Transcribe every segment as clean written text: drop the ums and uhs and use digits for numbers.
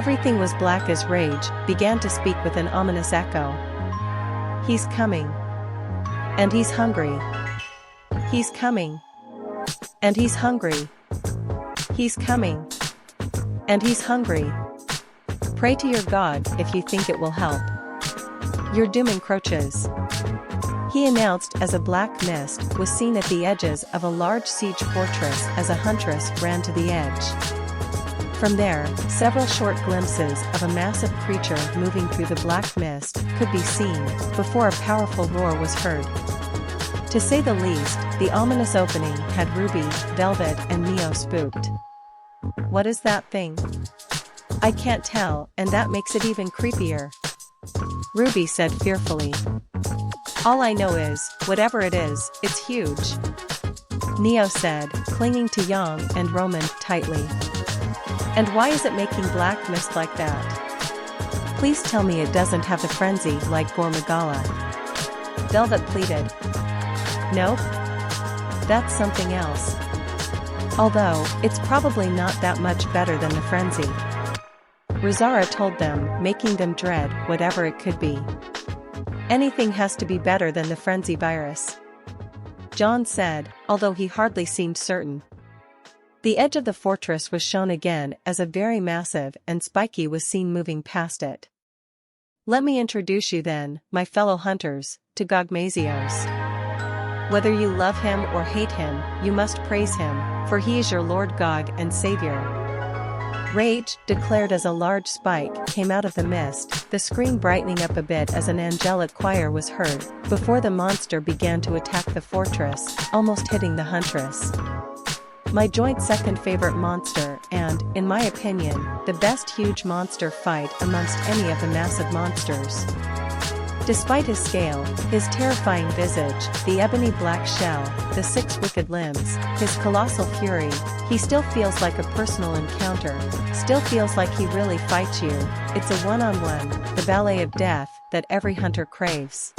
Everything was black as rage began to speak with an ominous echo. He's coming. And he's hungry. He's coming. And he's hungry. He's coming. And he's hungry. Pray to your God if you think it will help. Your doom encroaches. He announced as a black mist was seen at the edges of a large siege fortress as a huntress ran to the edge. From there, several short glimpses of a massive creature moving through the black mist could be seen, before a powerful roar was heard. To say the least, the ominous opening had RWBY, Velvet and Neo spooked. What is that thing? I can't tell, and that makes it even creepier. RWBY said fearfully. All I know is, whatever it is, it's huge. Neo said, clinging to Yang and Roman tightly. And why is it making black mist like that? Please tell me it doesn't have the frenzy like Gogmazios. Velvet pleaded. Nope. That's something else. Although, it's probably not that much better than the frenzy. Rizara told them, making them dread whatever it could be. Anything has to be better than the frenzy virus. John said, although he hardly seemed certain. The edge of the fortress was shown again as a very massive and spiky was seen moving past it. Let me introduce you then, my fellow hunters, to Gogmazios. Whether you love him or hate him, you must praise him, for he is your Lord God and Savior. Rage declared as a large spike came out of the mist, the screen brightening up a bit as an angelic choir was heard, before the monster began to attack the fortress, almost hitting the huntress. My joint second favorite monster and, in my opinion, the best huge monster fight amongst any of the massive monsters. Despite his scale, his terrifying visage, the ebony black shell, the 6 wicked limbs, his colossal fury, he still feels like a personal encounter, still feels like he really fights you. It's a one-on-one, the ballet of death, that every hunter craves.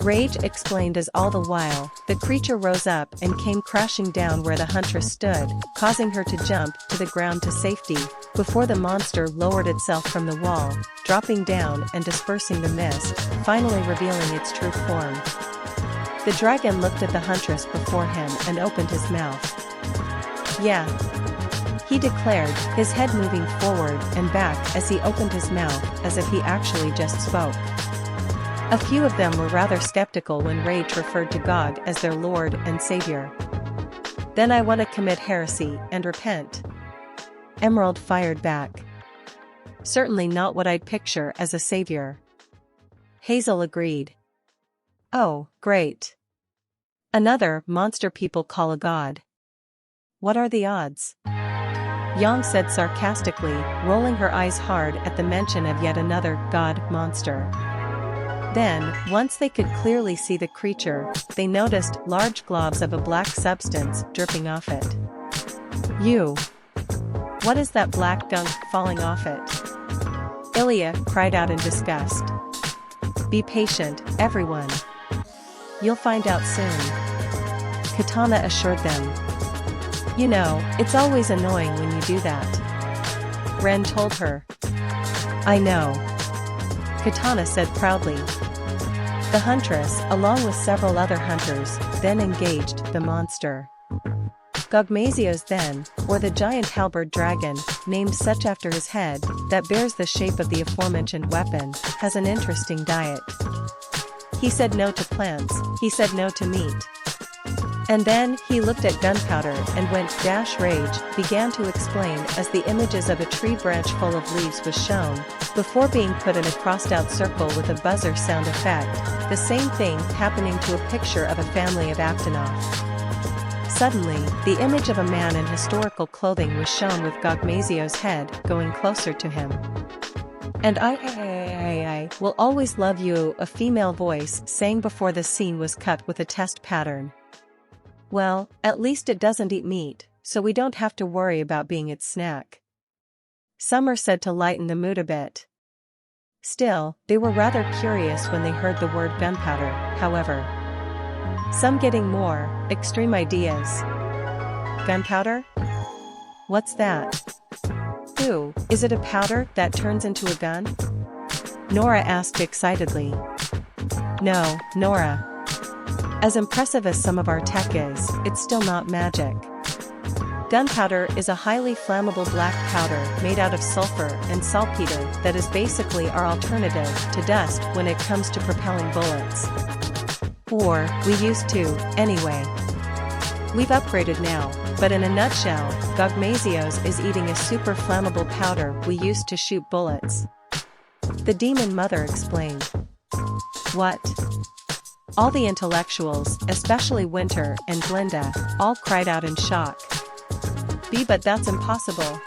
Rage explained as all the while, the creature rose up and came crashing down where the huntress stood, causing her to jump to the ground to safety, before the monster lowered itself from the wall, dropping down and dispersing the mist, finally revealing its true form. The dragon looked at the huntress before him and opened his mouth. Yeah. He declared, his head moving forward and back as he opened his mouth as if he actually just spoke. A few of them were rather skeptical when Rage referred to Gog as their Lord and Savior. Then I want to commit heresy and repent. Emerald fired back. Certainly not what I'd picture as a savior. Hazel agreed. Oh, great. Another monster people call a god. What are the odds? Yang said sarcastically, rolling her eyes hard at the mention of yet another god monster. Then, once they could clearly see the creature, they noticed large globs of a black substance dripping off it. You! What is that black gunk falling off it? Ilya cried out in disgust. Be patient, everyone. You'll find out soon. Katana assured them. You know, it's always annoying when you do that. Ren told her. I know. Katana said proudly. The huntress, along with several other hunters, then engaged the monster. Gogmazios then, or the giant Halberd dragon, named such after his head, that bears the shape of the aforementioned weapon, has an interesting diet. He said no to plants, he said no to meat. And then, he looked at gunpowder and went rage, began to explain as the images of a tree branch full of leaves was shown, before being put in a crossed-out circle with a buzzer sound effect, the same thing happening to a picture of a family of Aptonoff. Suddenly, the image of a man in historical clothing was shown with Gogmazios' head going closer to him. And I will always love you, a female voice sang before the scene was cut with a test pattern. Well, at least it doesn't eat meat, so we don't have to worry about being its snack. Summer said to lighten the mood a bit. Still, they were rather curious when they heard the word gunpowder, however. Some getting more extreme ideas. Gunpowder? What's that? Is it a powder that turns into a gun? Nora asked excitedly. No, Nora. As impressive as some of our tech is, it's still not magic. Gunpowder is a highly flammable black powder made out of sulfur and saltpeter that is basically our alternative to dust when it comes to propelling bullets. Or, we used to, anyway. We've upgraded now, but in a nutshell, Gogmazios is eating a super flammable powder we used to shoot bullets. The demon mother explained. What? All the intellectuals, especially Winter and Glinda, all cried out in shock. But that's impossible.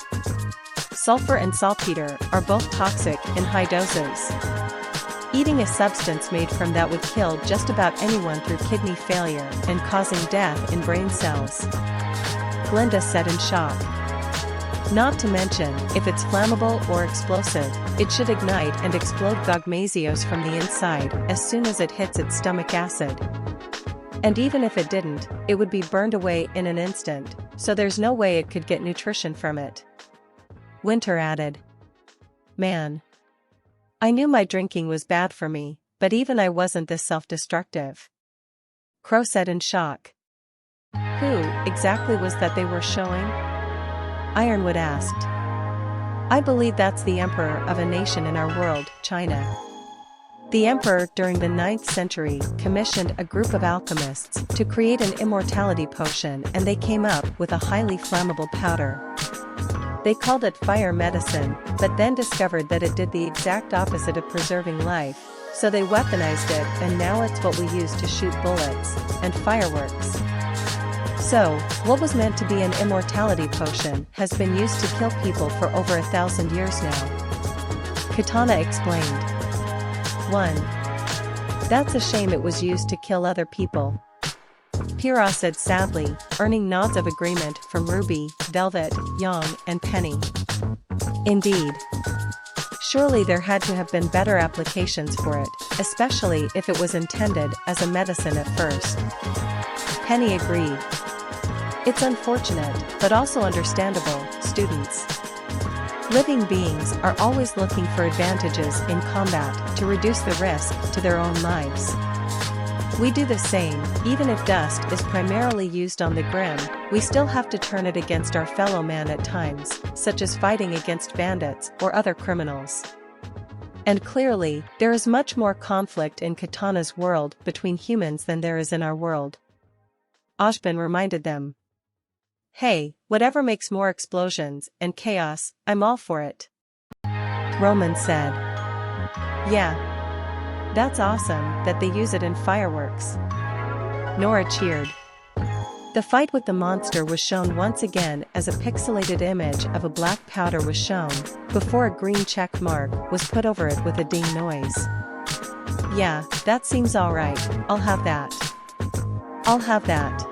Sulfur and saltpeter are both toxic in high doses. Eating a substance made from that would kill just about anyone through kidney failure and causing death in brain cells. Glinda said in shock. Not to mention, if it's flammable or explosive, it should ignite and explode Gogmazios from the inside as soon as it hits its stomach acid. And even if it didn't, it would be burned away in an instant, so there's no way it could get nutrition from it. Winter added. Man. I knew my drinking was bad for me, but even I wasn't this self-destructive. Crow said in shock. Who exactly was that they were showing? Ironwood asked. I believe that's the emperor of a nation in our world, China. The emperor during the 9th century commissioned a group of alchemists to create an immortality potion, and they came up with a highly flammable powder. They called it fire medicine, but then discovered that it did the exact opposite of preserving life, so they weaponized it, and now it's what we use to shoot bullets and fireworks. So, what was meant to be an immortality potion has been used to kill people for over 1,000 years now. Katana explained. 1. That's a shame it was used to kill other people. Pyrrha said sadly, earning nods of agreement from Ruby, Velvet, Yang, and Penny. Indeed. Surely there had to have been better applications for it, especially if it was intended as a medicine at first. Penny agreed. It's unfortunate, but also understandable, students. Living beings are always looking for advantages in combat to reduce the risk to their own lives. We do the same. Even if dust is primarily used on the grim, we still have to turn it against our fellow man at times, such as fighting against bandits or other criminals. And clearly, there is much more conflict in Katana's world between humans than there is in our world. Ashbin reminded them. Hey, whatever makes more explosions and chaos, I'm all for it. Roman said. Yeah. That's awesome that they use it in fireworks. Nora cheered. The fight with the monster was shown once again as a pixelated image of a black powder was shown, before a green check mark was put over it with a ding noise. Yeah, that seems alright, I'll have that. I'll have that.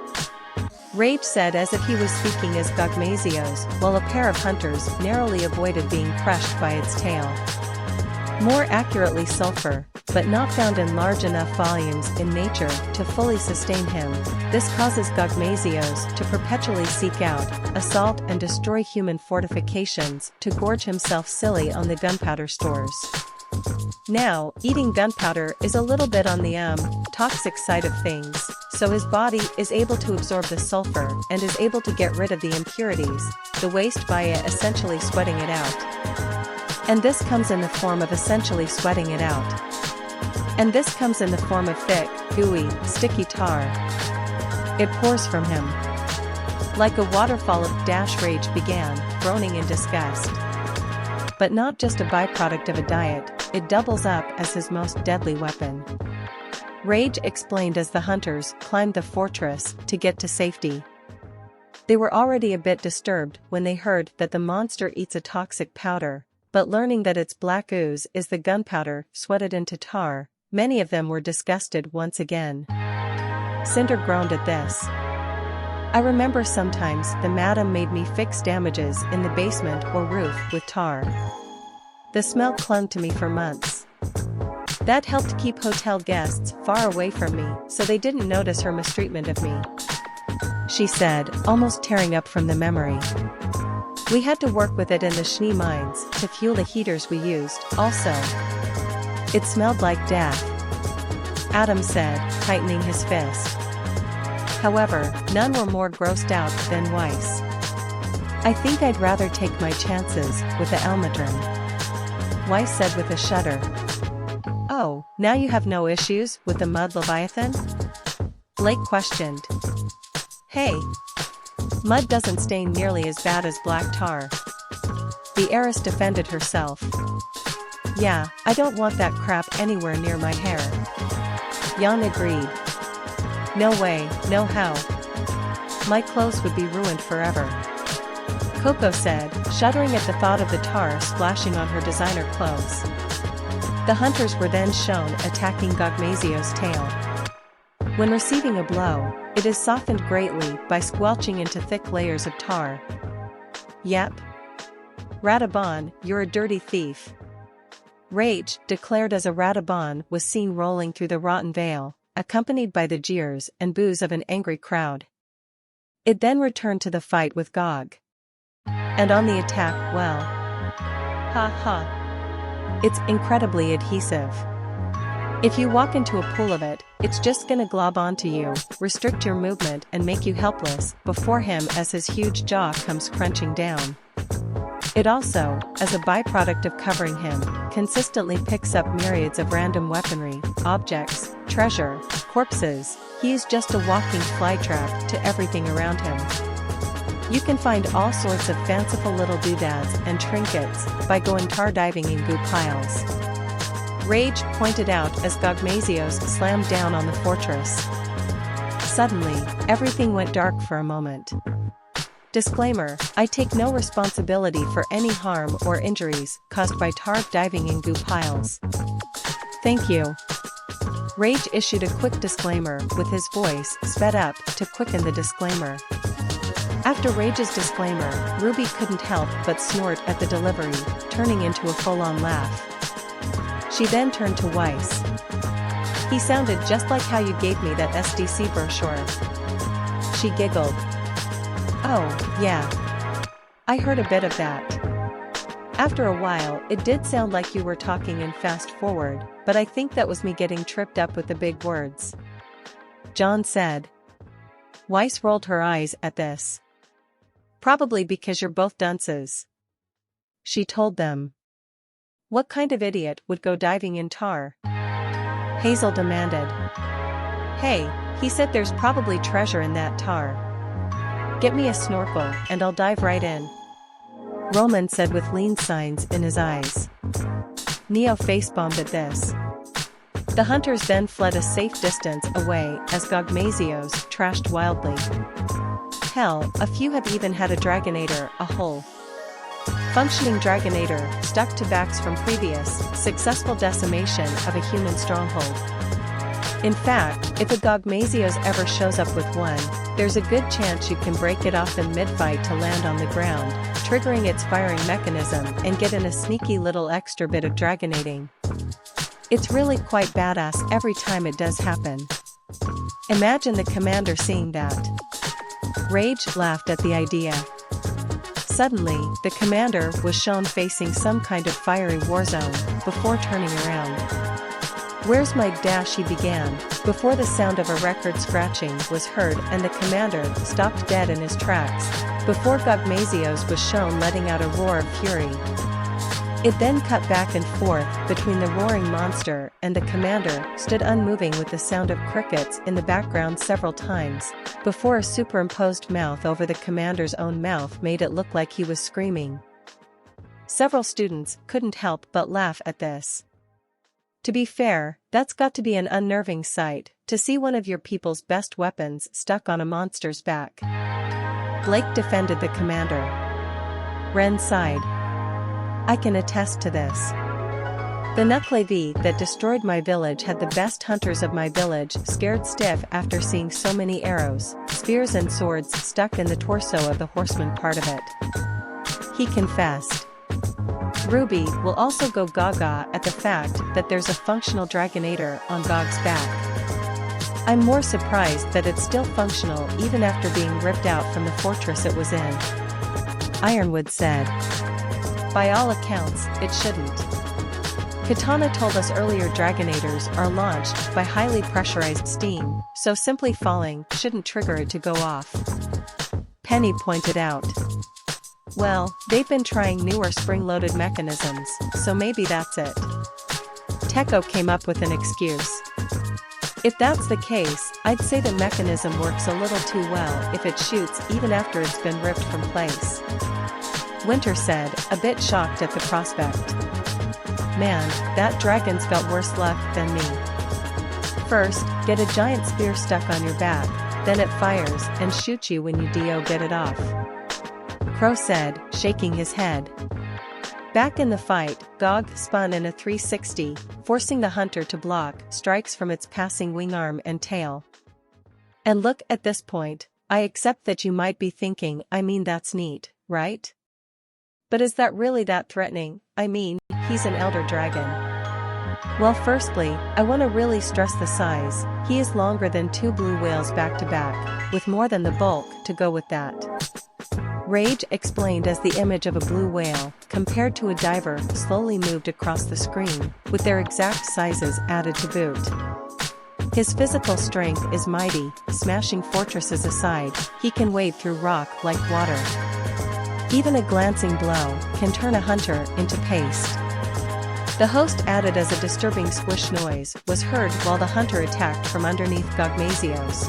Rage said as if he was speaking as Gogmazios, while a pair of hunters narrowly avoided being crushed by its tail. More accurately sulfur, but not found in large enough volumes in nature to fully sustain him. This causes Gogmazios to perpetually seek out, assault and destroy human fortifications to gorge himself silly on the gunpowder stores. Now, eating gunpowder is a little bit on the toxic side of things, so his body is able to absorb the sulfur and is able to get rid of the impurities, the waste via essentially sweating it out. And this comes in the form of essentially sweating it out. And this comes in the form of thick, gooey, sticky tar. It pours from him. Like a waterfall of rage began, groaning in disgust. But not just a byproduct of a diet, it doubles up as his most deadly weapon. Rage explained as the hunters climbed the fortress to get to safety. They were already a bit disturbed when they heard that the monster eats a toxic powder, but learning that its black ooze is the gunpowder sweated into tar, many of them were disgusted once again. Cinder groaned at this. I remember sometimes the madam made me fix damages in the basement or roof with tar. The smell clung to me for months. That helped keep hotel guests far away from me, so they didn't notice her mistreatment of me. She said, almost tearing up from the memory. We had to work with it in the Schnee mines to fuel the heaters we used, also. It smelled like death, Adam said, tightening his fist. However, none were more grossed out than Weiss. I think I'd rather take my chances with the Elmatern, Weiss said with a shudder. Oh, now you have no issues with the mud leviathan? Blake questioned. Hey. Mud doesn't stain nearly as bad as black tar. The heiress defended herself. Yeah, I don't want that crap anywhere near my hair. Jan agreed. No way, no how. My clothes would be ruined forever. Coco said, shuddering at the thought of the tar splashing on her designer clothes. The hunters were then shown attacking Gogmazios' tail. When receiving a blow, it is softened greatly by squelching into thick layers of tar. Yep. Radabon, you're a dirty thief. Rage, declared as a Radabon, was seen rolling through the rotten vale, accompanied by the jeers and boos of an angry crowd. It then returned to the fight with Gog. And on the attack, well. Ha ha. It's incredibly adhesive. If you walk into a pool of it, it's just gonna glob onto you, restrict your movement and make you helpless before him as his huge jaw comes crunching down. It also, as a byproduct of covering him, consistently picks up myriads of random weaponry, objects, treasure, corpses. He is just a walking flytrap to everything around him. You can find all sorts of fanciful little doodads and trinkets by going tar diving in goo piles. Rage pointed out as Gogmazios slammed down on the fortress. Suddenly, everything went dark for a moment. Disclaimer, I take no responsibility for any harm or injuries caused by tar diving in goo piles. Thank you. Rage issued a quick disclaimer with his voice sped up to quicken the disclaimer. After Rage's disclaimer, RWBY couldn't help but snort at the delivery, turning into a full-on laugh. She then turned to Weiss. He sounded just like how you gave me that SDC brochure. She giggled. Oh, yeah. I heard a bit of that. After a while, it did sound like you were talking in fast forward, but I think that was me getting tripped up with the big words. John said. Weiss rolled her eyes at this. Probably because you're both dunces. She told them. What kind of idiot would go diving in tar? Hazel demanded. Hey, he said there's probably treasure in that tar. Get me a snorkel and I'll dive right in. Roman said with lean signs in his eyes. Neo face-bombed at this. The hunters then fled a safe distance away as Gogmazios trashed wildly. Hell, a few have even had a Dragonator, a whole functioning Dragonator, stuck to backs from previous, successful decimation of a human stronghold. In fact, if a Gogmazios ever shows up with one, there's a good chance you can break it off in mid-fight to land on the ground, triggering its firing mechanism and get in a sneaky little extra bit of Dragonating. It's really quite badass every time it does happen. Imagine the commander seeing that. Rage laughed at the idea. Suddenly, the commander was shown facing some kind of fiery war zone, before turning around. Where's my dash? He began, before the sound of a record scratching was heard and the commander stopped dead in his tracks, before Gogmazios was shown letting out a roar of fury. It then cut back and forth between the roaring monster and the commander stood unmoving with the sound of crickets in the background several times, before a superimposed mouth over the commander's own mouth made it look like he was screaming. Several students couldn't help but laugh at this. To be fair, that's got to be an unnerving sight, to see one of your people's best weapons stuck on a monster's back. Blake defended the commander. Ren sighed. I can attest to this. The Nuclevi that destroyed my village had the best hunters of my village scared stiff after seeing so many arrows, spears and swords stuck in the torso of the horseman part of it. He confessed. RWBY will also go gaga at the fact that there's a functional Dragonator on Gog's back. I'm more surprised that it's still functional even after being ripped out from the fortress it was in. Ironwood said. By all accounts, it shouldn't. Katana told us earlier Dragonators are launched by highly pressurized steam, so simply falling shouldn't trigger it to go off. Penny pointed out. Well, they've been trying newer spring-loaded mechanisms, so maybe that's it. Teko came up with an excuse. If that's the case, I'd say the mechanism works a little too well if it shoots even after it's been ripped from place. Winter said, a bit shocked at the prospect. Man, that dragon's got worse luck than me. First, get a giant spear stuck on your back, then it fires and shoots you when you get it off. Crow said, shaking his head. Back in the fight, Gog spun in a 360, forcing the hunter to block strikes from its passing wing arm and tail. And look, at this point, I accept that you might be thinking, I mean, that's neat, right? But is that really that threatening? I mean, he's an elder dragon. Well, firstly, I want to really stress the size. He is longer than 2 blue whales back to back, with more than the bulk to go with that. Rage explained as the image of a blue whale, compared to a diver, slowly moved across the screen, with their exact sizes added to boot. His physical strength is mighty, smashing fortresses aside, he can wade through rock like water. Even a glancing blow can turn a hunter into paste. The host added as a disturbing squish noise was heard while the hunter attacked from underneath Gogmazios.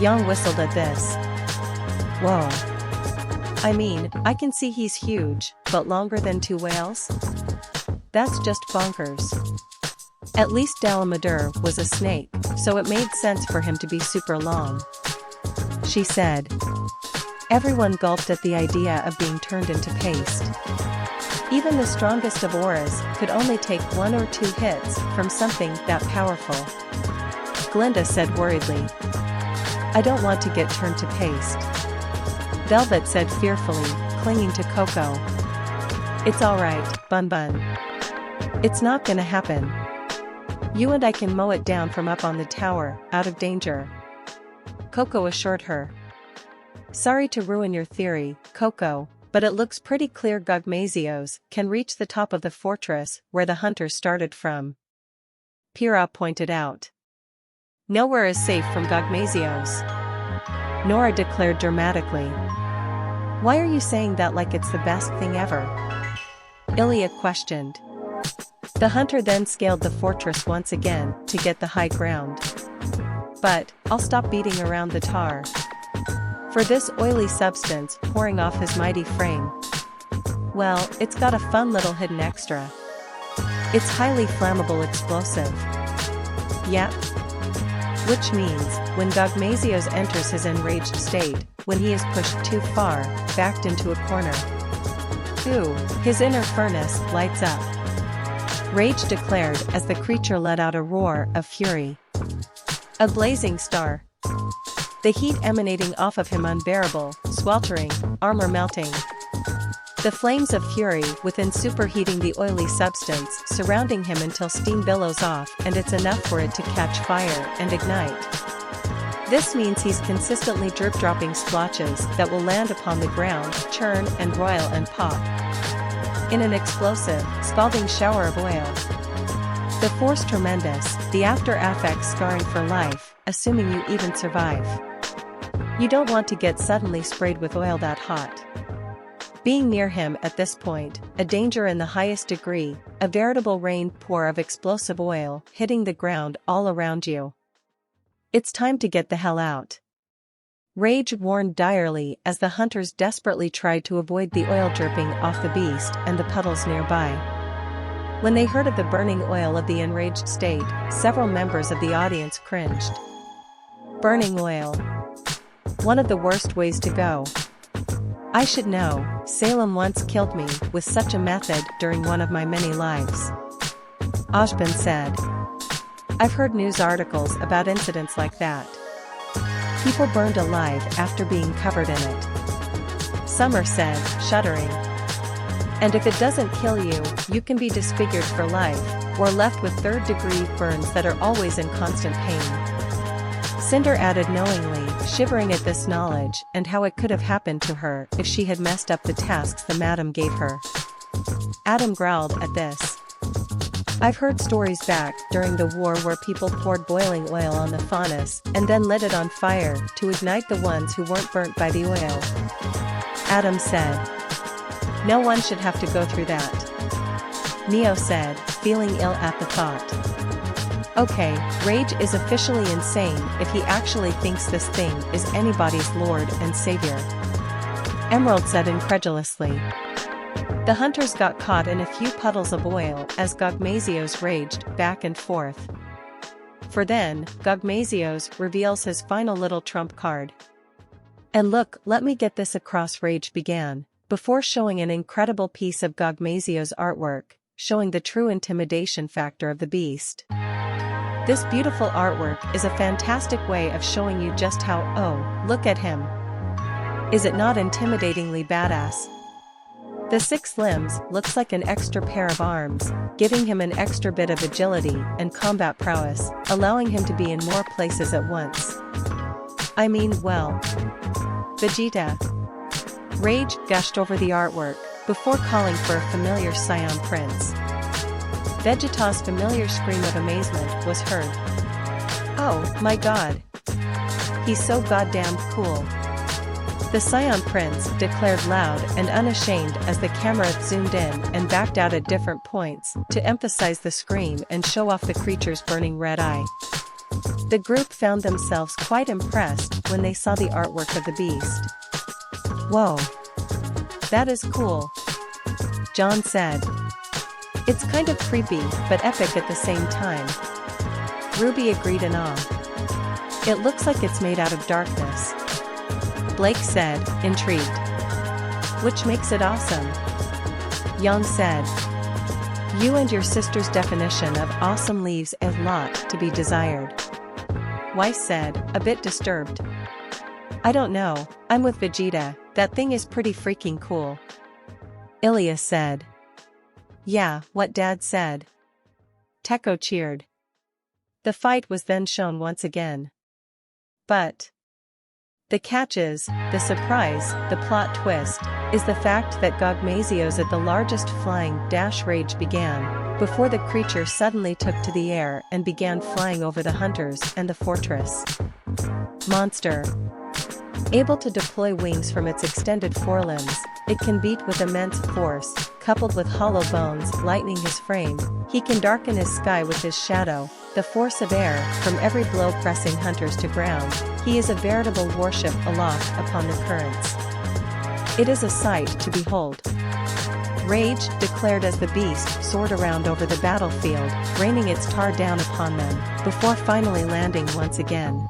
Yang whistled at this. Whoa. I mean, I can see he's huge, but longer than 2 whales? That's just bonkers. At least Dalamadur was a snake, so it made sense for him to be super long. She said. Everyone gulped at the idea of being turned into paste. Even the strongest of auras could only take 1 or 2 hits from something that powerful. Glinda said worriedly. I don't want to get turned to paste. Velvet said fearfully, clinging to Coco. It's alright, Bun Bun. It's not gonna happen. You and I can mow it down from up on the tower, out of danger. Coco assured her. Sorry to ruin your theory, Coco, but it looks pretty clear Gogmazios can reach the top of the fortress where the hunters started from. Pyrrha pointed out. Nowhere is safe from Gogmazios. Nora declared dramatically. Why are you saying that like it's the best thing ever? Ilya questioned. The hunter then scaled the fortress once again to get the high ground. But, I'll stop beating around the tar. For this oily substance pouring off his mighty frame. Well, it's got a fun little hidden extra. It's highly flammable explosive. Yep. Which means, when Gogmazios enters his enraged state, when he is pushed too far, backed into a corner. Ooh, his inner furnace lights up. Rage declared as the creature let out a roar of fury. A blazing star. The heat emanating off of him unbearable, sweltering, armor melting. The flames of fury within superheating the oily substance surrounding him until steam billows off and it's enough for it to catch fire and ignite. This means he's consistently drip-dropping splotches that will land upon the ground, churn and roil and pop. In an explosive, scalding shower of oil. The force tremendous, the after effects scarring for life, assuming you even survive. You don't want to get suddenly sprayed with oil that hot. Being near him at this point, a danger in the highest degree, a veritable rain pour of explosive oil hitting the ground all around you. It's time to get the hell out. Rage warned direly as the hunters desperately tried to avoid the oil dripping off the beast and the puddles nearby. When they heard of the burning oil of the enraged state, several members of the audience cringed. Burning oil. One of the worst ways to go. I should know, Salem once killed me with such a method during one of my many lives. Ojban said. I've heard news articles about incidents like that. People burned alive after being covered in it. Summer said, shuddering. And if it doesn't kill you, you can be disfigured for life, or left with third-degree burns that are always in constant pain. Cinder added knowingly, shivering at this knowledge and how it could have happened to her if she had messed up the tasks the madam gave her. Adam growled at this. I've heard stories back during the war where people poured boiling oil on the furnace and then lit it on fire to ignite the ones who weren't burnt by the oil. Adam said. No one should have to go through that. Neo said, feeling ill at the thought. Okay, Rage is officially insane if he actually thinks this thing is anybody's lord and savior. Emerald said incredulously. The hunters got caught in a few puddles of oil as Gogmazios raged back and forth. For then, Gogmazios reveals his final little trump card. And look, let me get this across, Rage began, before showing an incredible piece of Gogmazios' artwork, showing the true intimidation factor of the beast. This beautiful artwork is a fantastic way of showing you just how, oh, look at him. Is it not intimidatingly badass? The 6 limbs looks like an extra pair of arms, giving him an extra bit of agility and combat prowess, allowing him to be in more places at once. I mean, well. Vegeta. Rage gushed over the artwork, before calling for a familiar Scion Prince. Vegeta's familiar scream of amazement was heard. Oh, my god. He's so goddamn cool. The Scion Prince declared loud and unashamed as the camera zoomed in and backed out at different points to emphasize the scream and show off the creature's burning red eye. The group found themselves quite impressed when they saw the artwork of the beast. Whoa. That is cool. John said. It's kind of creepy but epic at the same time. RWBY agreed in awe. It looks like it's made out of darkness. Blake said, intrigued. Which makes it awesome. Yang said. You and your sister's definition of awesome leaves a lot to be desired. Weiss said, a bit disturbed. I don't know, I'm with Vegeta, that thing is pretty freaking cool. Ilias said. Yeah, what Dad said. Teko cheered. The fight was then shown once again. But the catch is, the surprise, the plot twist, is the fact that Gogmazios at the largest flying dash rage began, before the creature suddenly took to the air and began flying over the hunters and the fortress. Monster. Able to deploy wings from its extended forelimbs, it can beat with immense force, coupled with hollow bones lightening his frame, he can darken his sky with his shadow, the force of air, from every blow pressing hunters to ground, he is a veritable warship aloft upon the currents. It is a sight to behold. Rage declared as the beast soared around over the battlefield, raining its tar down upon them, before finally landing once again.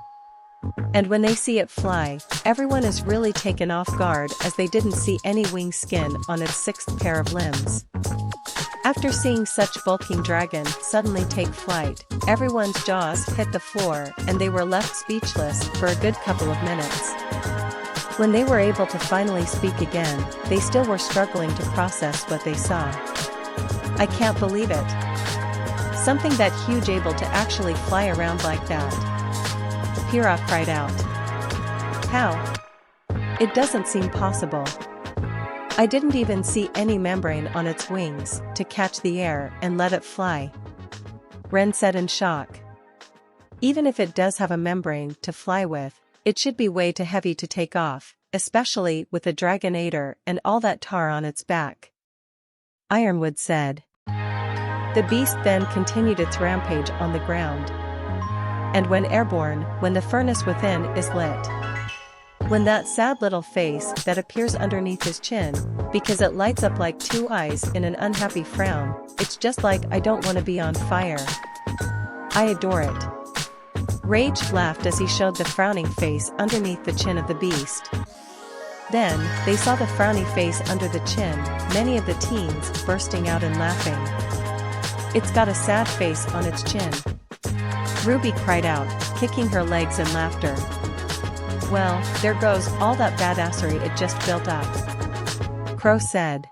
And when they see it fly, everyone is really taken off guard as they didn't see any wing skin on its 6th pair of limbs. After seeing such bulking dragon suddenly take flight, everyone's jaws hit the floor and they were left speechless for a good couple of minutes. When they were able to finally speak again, they still were struggling to process what they saw. I can't believe it. Something that huge able to actually fly around like that. Pyrrha cried out. How? It doesn't seem possible. I didn't even see any membrane on its wings to catch the air and let it fly. Ren said in shock. Even if it does have a membrane to fly with, it should be way too heavy to take off, especially with a Dragonator and all that tar on its back. Ironwood said. The beast then continued its rampage on the ground. And when airborne, when the furnace within is lit. When that sad little face that appears underneath his chin, because it lights up like 2 eyes in an unhappy frown, it's just like I don't want to be on fire. I adore it. Rage laughed as he showed the frowning face underneath the chin of the beast. Then, they saw the frowny face under the chin, many of the teens bursting out and laughing. It's got a sad face on its chin. RWBY cried out, kicking her legs in laughter. Well, there goes all that badassery it just built up. Crow said.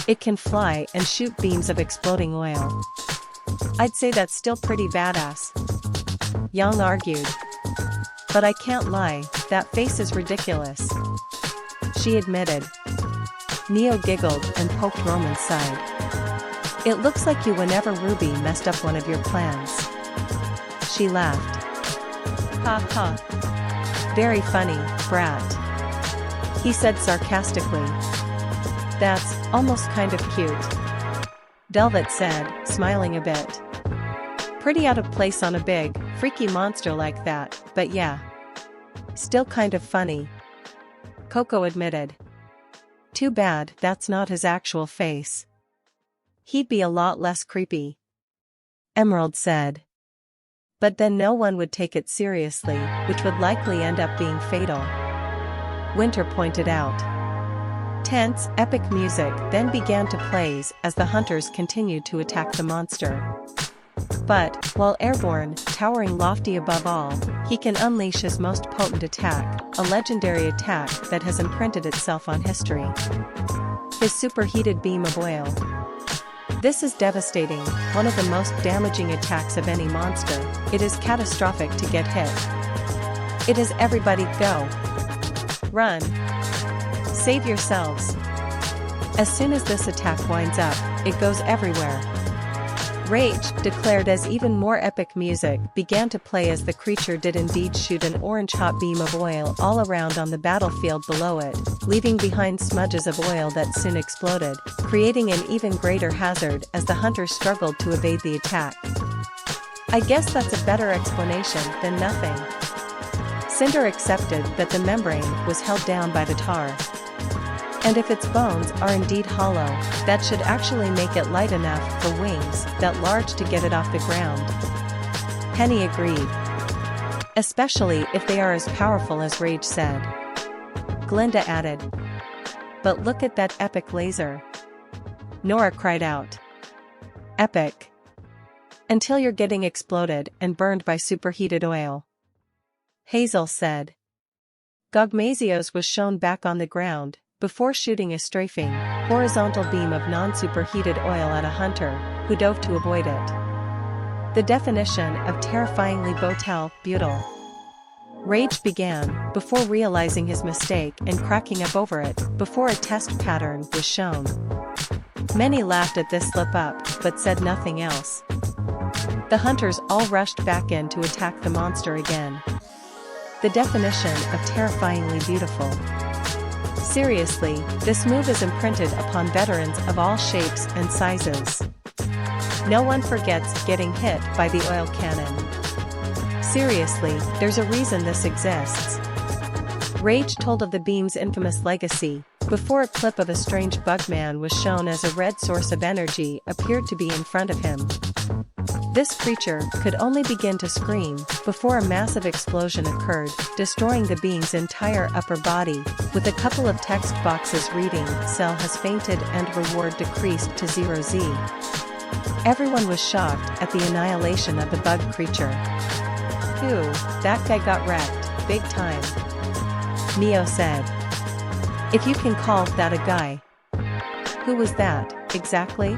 It can fly and shoot beams of exploding oil. I'd say that's still pretty badass. Yang argued. But I can't lie, that face is ridiculous, she admitted. Neo giggled and poked Roman's side. It looks like you whenever Ruby messed up one of your plans. She laughed. Ha ha. Very funny, brat, he said sarcastically. That's almost kind of cute, Velvet said, smiling a bit. Pretty out of place on a big, freaky monster like that, but yeah. Still kind of funny, Coco admitted. Too bad that's not his actual face. He'd be a lot less creepy, Emerald said. But then no one would take it seriously, which would likely end up being fatal, Winter pointed out. Tense, epic music then began to play as the hunters continued to attack the monster. But, while airborne, towering lofty above all, he can unleash his most potent attack, a legendary attack that has imprinted itself on history. His superheated beam of oil. This is devastating, one of the most damaging attacks of any monster. It is catastrophic to get hit. It is everybody go. Run. Save yourselves. As soon as this attack winds up, it goes everywhere. Rage declared as even more epic music began to play as the creature did indeed shoot an orange-hot beam of oil all around on the battlefield below it, leaving behind smudges of oil that soon exploded, creating an even greater hazard as the hunters struggled to evade the attack. I guess that's a better explanation than nothing. Cinder accepted that the membrane was held down by the tar. And if its bones are indeed hollow, that should actually make it light enough for wings that large to get it off the ground. Penny agreed. Especially if they are as powerful as Rage said. Glinda added. But look at that epic laser. Nora cried out. Epic. Until you're getting exploded and burned by superheated oil. Hazel said. Gogmazios was shown back on the ground, before shooting a strafing, horizontal beam of non-superheated oil at a hunter, who dove to avoid it. The definition of terrifyingly brutal. Rage began, before realizing his mistake and cracking up over it, before a test pattern was shown. Many laughed at this slip-up, but said nothing else. The hunters all rushed back in to attack the monster again. The definition of terrifyingly beautiful. Seriously, this move is imprinted upon veterans of all shapes and sizes. No one forgets getting hit by the oil cannon. Seriously, there's a reason this exists. Rage told of the beam's infamous legacy, before a clip of a strange bugman was shown as a red source of energy appeared to be in front of him. This creature could only begin to scream before a massive explosion occurred, destroying the being's entire upper body, with a couple of text boxes reading, "Cell has fainted and reward decreased to 0Z." Everyone was shocked at the annihilation of the bug creature. Phew, that guy got wrecked, big time, Neo said. If you can call that a guy. Who was that, exactly?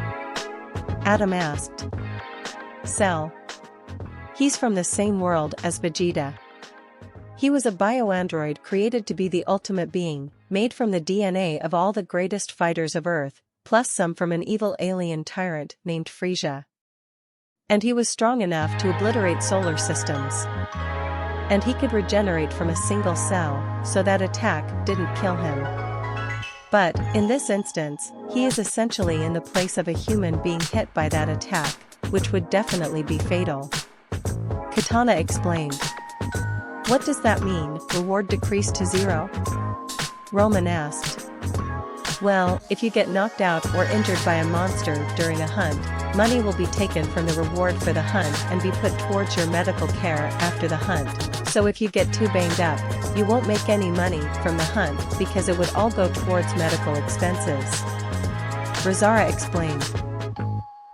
Adam asked. Cell. He's from the same world as Vegeta. He was a bioandroid created to be the ultimate being, made from the DNA of all the greatest fighters of Earth, plus some from an evil alien tyrant named Frisia. And he was strong enough to obliterate solar systems. And he could regenerate from a single cell, so that attack didn't kill him. But, in this instance, he is essentially in the place of a human being hit by that attack, which would definitely be fatal. Katana explained. What does that mean, reward decreased to 0? Roman asked. Well, if you get knocked out or injured by a monster during a hunt, money will be taken from the reward for the hunt and be put towards your medical care after the hunt. So if you get too banged up, you won't make any money from the hunt because it would all go towards medical expenses. Rizara explained.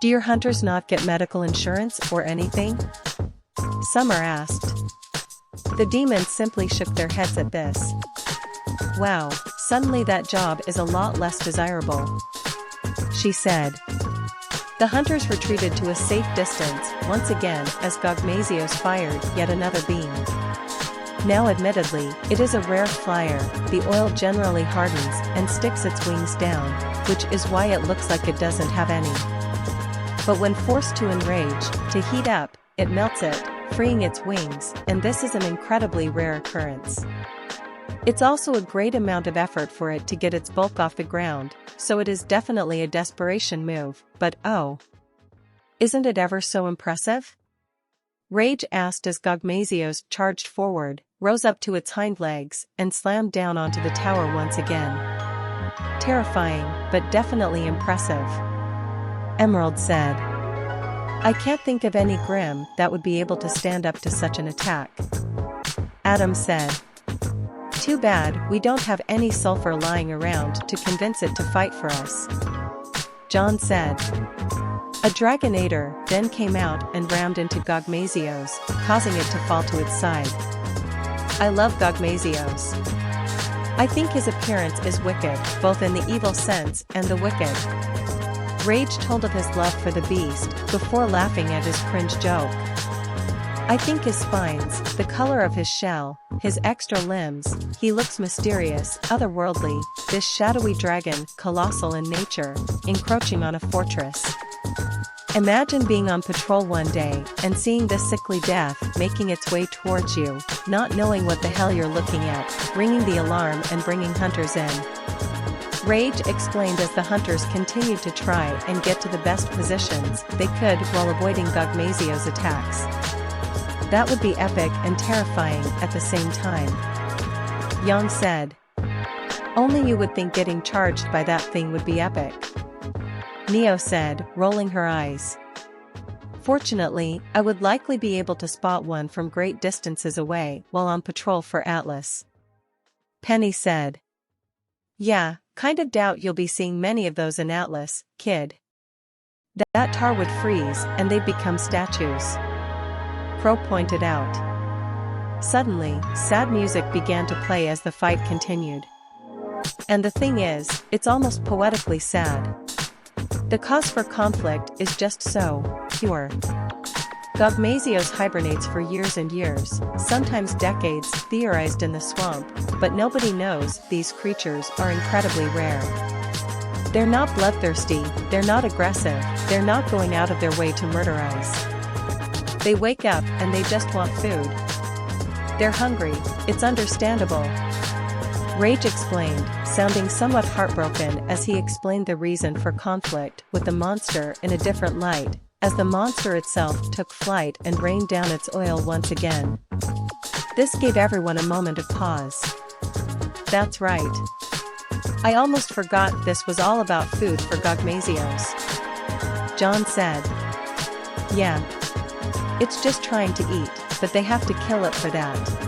Do your hunters not get medical insurance or anything? Summer asked. The demons simply shook their heads at this. Wow, suddenly that job is a lot less desirable, she said. The hunters retreated to a safe distance once again as Gogmazios fired yet another beam. Now admittedly, it is a rare flyer, the oil generally hardens and sticks its wings down, which is why it looks like it doesn't have any. But when forced to enrage, to heat up, it melts it, freeing its wings, and this is an incredibly rare occurrence. It's also a great amount of effort for it to get its bulk off the ground, so it is definitely a desperation move, but oh! Isn't it ever so impressive? Rage asked as Gogmazios charged forward, rose up to its hind legs, and slammed down onto the tower once again. Terrifying, but definitely impressive. Emerald said. I can't think of any Grimm that would be able to stand up to such an attack. Adam said. Too bad we don't have any sulfur lying around to convince it to fight for us. John said. A Dragonator then came out and rammed into Gogmazios, causing it to fall to its side. I love Gogmazios. I think his appearance is wicked, both in the evil sense and the wicked. Rage told of his love for the beast, before laughing at his cringe joke. I think his spines, the color of his shell, his extra limbs, he looks mysterious, otherworldly, this shadowy dragon, colossal in nature, encroaching on a fortress. Imagine being on patrol one day, and seeing this sickly death making its way towards you, not knowing what the hell you're looking at, ringing the alarm and bringing hunters in. Rage explained as the hunters continued to try and get to the best positions they could while avoiding Gogmazios' attacks. That would be epic and terrifying at the same time. Yang said. Only you would think getting charged by that thing would be epic. Neo said, rolling her eyes. Fortunately, I would likely be able to spot one from great distances away while on patrol for Atlas. Penny said. Yeah, kind of doubt you'll be seeing many of those in Atlas, kid. That tar would freeze and they'd become statues. Crow pointed out. Suddenly, sad music began to play as the fight continued. And the thing is, it's almost poetically sad. The cause for conflict is just so pure. Gogmazios hibernates for years and years, sometimes decades, theorized in the swamp, but nobody knows these creatures are incredibly rare. They're not bloodthirsty, they're not aggressive, they're not going out of their way to murderize. They wake up and they just want food. They're hungry, it's understandable. Rage explained, sounding somewhat heartbroken as he explained the reason for conflict with the monster in a different light, as the monster itself took flight and rained down its oil once again. This gave everyone a moment of pause. That's right. I almost forgot this was all about food for Gogmazios. John said. Yeah. It's just trying to eat, but they have to kill it for that.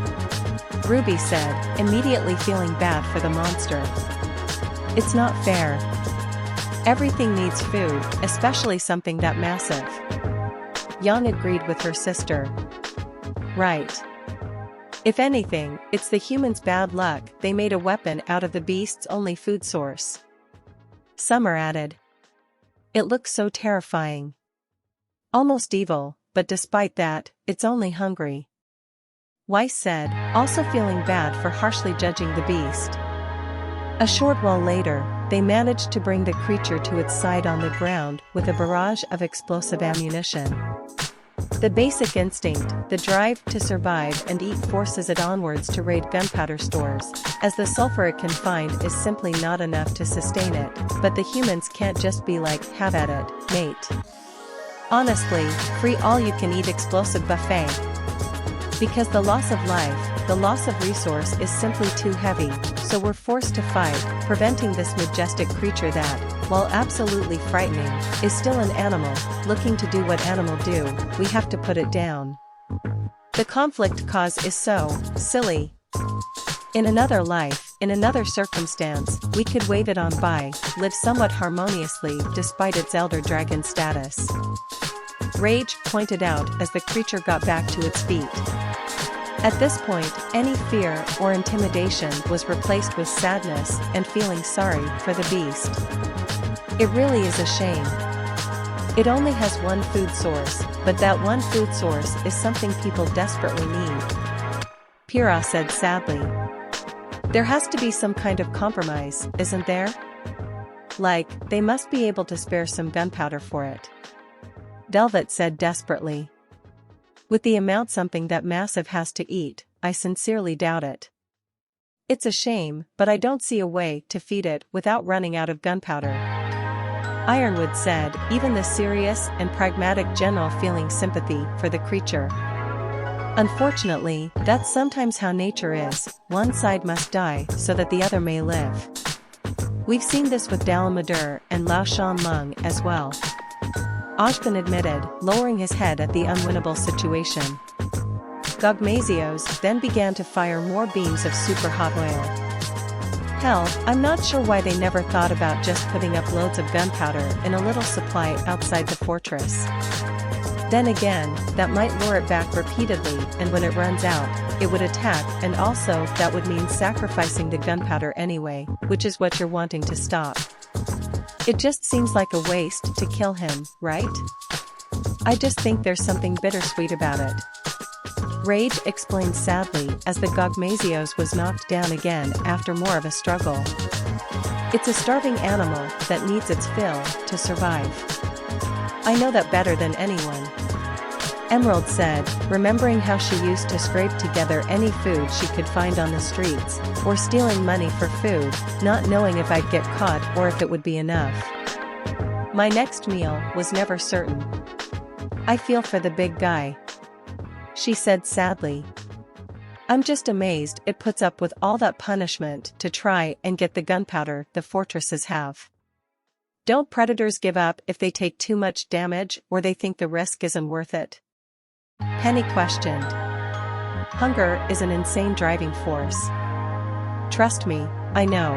RWBY said, immediately feeling bad for the monster. It's not fair. Everything needs food, especially something that massive. Yang agreed with her sister. Right. If anything, it's the humans' bad luck, they made a weapon out of the beast's only food source. Summer added. It looks so terrifying. Almost evil, but despite that, it's only hungry. Weiss said, also feeling bad for harshly judging the beast. A short while later, they managed to bring the creature to its side on the ground with a barrage of explosive ammunition. The basic instinct, the drive to survive and eat forces it onwards to raid gunpowder stores, as the sulfur it can find is simply not enough to sustain it, but the humans can't just be like, have at it, mate. Honestly, free all-you-can-eat explosive buffet. Because the loss of life, the loss of resource is simply too heavy, so we're forced to fight, preventing this majestic creature that, while absolutely frightening, is still an animal, looking to do what animal do, we have to put it down. The conflict cause is so silly. In another life, in another circumstance, we could wave it on by, live somewhat harmoniously despite its elder dragon status. Rage pointed out as the creature got back to its feet. At this point, any fear or intimidation was replaced with sadness and feeling sorry for the beast. It really is a shame. It only has one food source, but that one food source is something people desperately need. Pyrrha said sadly. There has to be some kind of compromise, isn't there? Like, they must be able to spare some gunpowder for it. Velvet said desperately. With the amount something that massive has to eat, I sincerely doubt it. It's a shame, but I don't see a way to feed it without running out of gunpowder. Ironwood said, even the serious and pragmatic general feeling sympathy for the creature. Unfortunately, that's sometimes how nature is, one side must die so that the other may live. We've seen this with Dalamadur and Lao Shan Lung as well. Ojban admitted, lowering his head at the unwinnable situation. Gogmazios then began to fire more beams of super hot oil. Hell, I'm not sure why they never thought about just putting up loads of gunpowder in a little supply outside the fortress. Then again, that might lure it back repeatedly, and when it runs out, it would attack, and also that would mean sacrificing the gunpowder anyway, which is what you're wanting to stop. It just seems like a waste to kill him, right? I just think there's something bittersweet about it. Rage explained sadly as the Gogmazios was knocked down again after more of a struggle. It's a starving animal that needs its fill to survive. I know that better than anyone. Emerald said, remembering how she used to scrape together any food she could find on the streets, or stealing money for food, not knowing if I'd get caught or if it would be enough. My next meal was never certain. I feel for the big guy. She said sadly. I'm just amazed it puts up with all that punishment to try and get the gunpowder the fortresses have. Don't predators give up if they take too much damage or they think the risk isn't worth it? Penny questioned. Hunger is an insane driving force. Trust me, I know.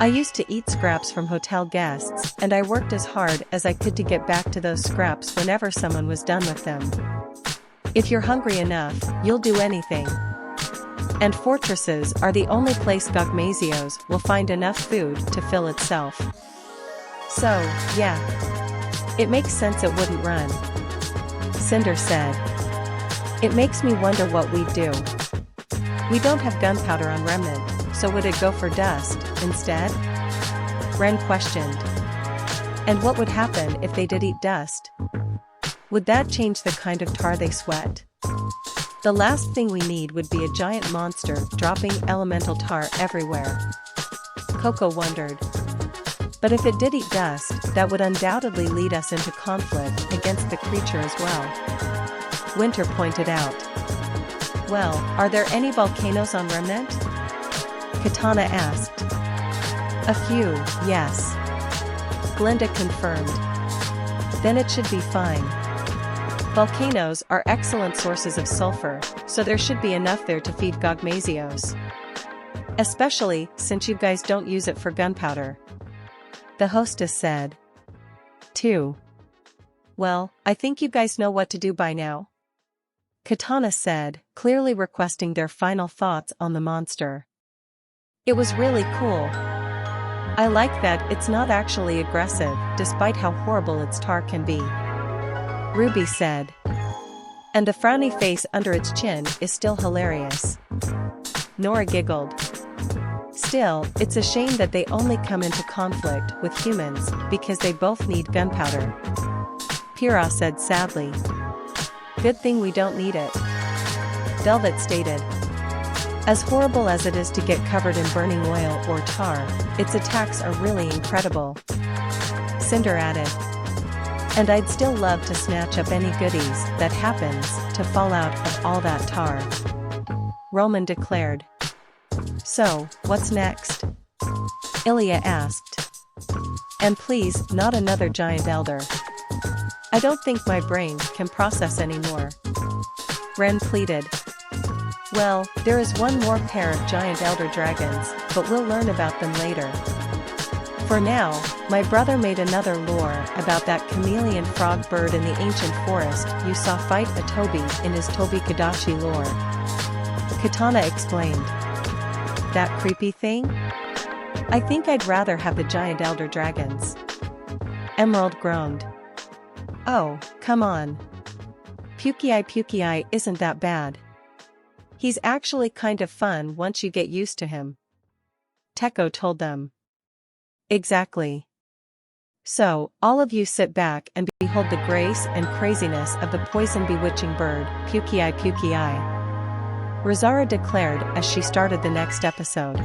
I used to eat scraps from hotel guests, and I worked as hard as I could to get back to those scraps whenever someone was done with them. If you're hungry enough, you'll do anything. And fortresses are the only place Gogmazios will find enough food to fill itself. So, yeah. It makes sense it wouldn't run. Cinder said. It makes me wonder what we'd do. We don't have gunpowder on Remnant, so would it go for dust instead? Ren questioned. And what would happen if they did eat dust? Would that change the kind of tar they sweat? The last thing we need would be a giant monster dropping elemental tar everywhere. Coco wondered. But if it did eat dust, that would undoubtedly lead us into conflict against the creature as well. Winter pointed out. Well, are there any volcanoes on Remnant? Katana asked. A few, yes. Glinda confirmed. Then it should be fine. Volcanoes are excellent sources of sulfur, so there should be enough there to feed Gogmazios. Especially since you guys don't use it for gunpowder. The hostess said. 2. Well, I think you guys know what to do by now. Katana said, clearly requesting their final thoughts on the monster. It was really cool. I like that it's not actually aggressive, despite how horrible its tar can be. RWBY said. And the frowny face under its chin is still hilarious. Nora giggled. Still, it's a shame that they only come into conflict with humans because they both need gunpowder. Pyrrha said sadly. Good thing we don't need it. Velvet stated. As horrible as it is to get covered in burning oil or tar, its attacks are really incredible. Cinder added. And I'd still love to snatch up any goodies that happens to fall out of all that tar. Roman declared. So, what's next? Ilya asked. And please, not another giant elder. I don't think my brain can process anymore. Ren pleaded. Well, there is one more pair of giant elder dragons, but we'll learn about them later. For now, my brother made another lore about that chameleon frog bird in the ancient forest you saw fight a Toby in his Toby Kadachi lore. Katana explained. That creepy thing? I think I'd rather have the giant elder dragons. Emerald groaned. Oh, come on. Pukei isn't that bad. He's actually kind of fun once you get used to him, Teko told them. Exactly. So, all of you sit back and behold the grace and craziness of the poison-bewitching bird, Pukei Pukei, Rosara declared as she started the next episode.